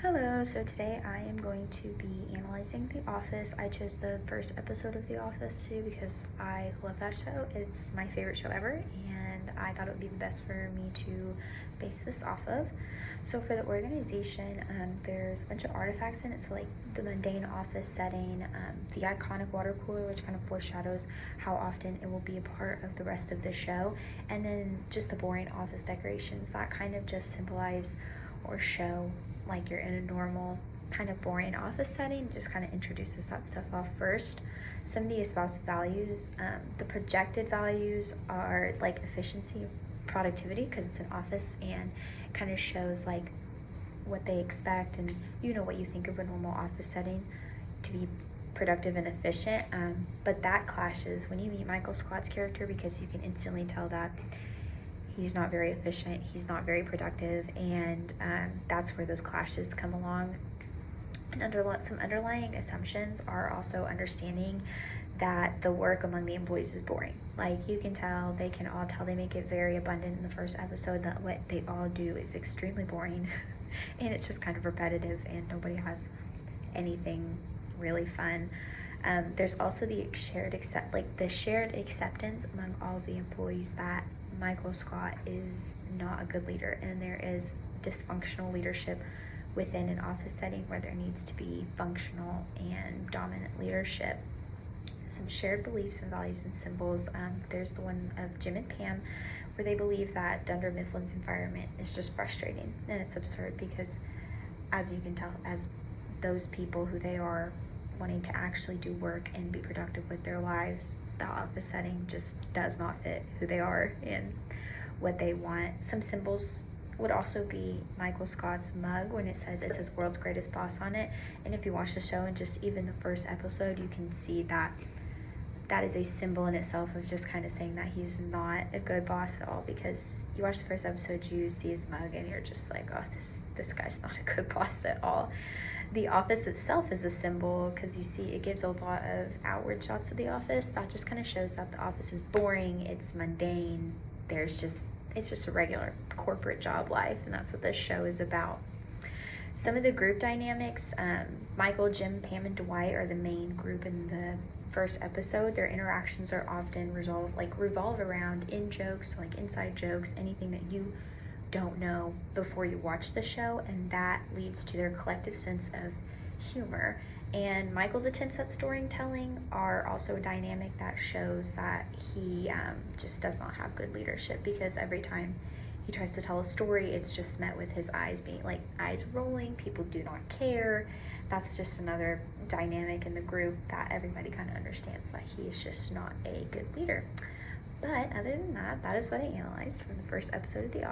Hello, so today I am going to be analyzing The Office. I chose the first episode of The Office too because I love that show. It's my favorite show ever, and I thought it would be the best for me to base this off of. So for the organization, there's a bunch of artifacts in it. So like the mundane office setting, the iconic water cooler, which kind of foreshadows how often it will be a part of the rest of the show, and then just the boring office decorations that kind of just symbolize or show like you're in a normal kind of boring office setting. Just kind of introduces that stuff off first. Some of the espoused values, the projected values are like efficiency, productivity, because it's an office, and kind of shows like what they expect and what you think of a normal office setting to be productive and efficient. But that clashes when you meet Michael Scott's character, because you can instantly tell that he's not very efficient, he's not very productive, and that's where those clashes come along. And some underlying assumptions are also understanding that the work among the employees is boring. Like you can tell, they can all tell, they make it very abundant in the first episode that what they all do is extremely boring and it's just kind of repetitive, and nobody has anything really fun. There's also the shared acceptance among all of the employees that Michael Scott is not a good leader, and there is dysfunctional leadership within an office setting where there needs to be functional and dominant leadership. Some shared beliefs and values and symbols. There's the one of Jim and Pam, where they believe that Dunder Mifflin's environment is just frustrating, and it's absurd because, as you can tell, as those people who they are wanting to actually do work and be productive with their lives, the office setting just does not fit who they are and what they want. Some symbols would also be Michael Scott's mug, when it says world's greatest boss on it. And if you watch the show and just even the first episode, you can see that that is a symbol in itself of just kind of saying that he's not a good boss at all, because you watch the first episode, you see his mug and you're just like, oh, this guy's not a good boss at all. The office itself is a symbol because you see it gives a lot of outward shots of the office. That just kind of shows that the office is boring, it's mundane, it's just a regular corporate job life, and that's what this show is about. Some of the group dynamics, Michael, Jim, Pam, and Dwight are the main group in the first episode. Their interactions are often revolve around in-jokes, like inside jokes, anything that you don't know before you watch the show, and that leads to their collective sense of humor. And Michael's attempts at storytelling are also a dynamic that shows that he just does not have good leadership, because every time he tries to tell a story, it's just met with his eyes being like eyes rolling. People do not care. That's just another dynamic in the group that everybody kind of understands, that he is just not a good leader. But other than that, that is what I analyzed from the first episode of The Office.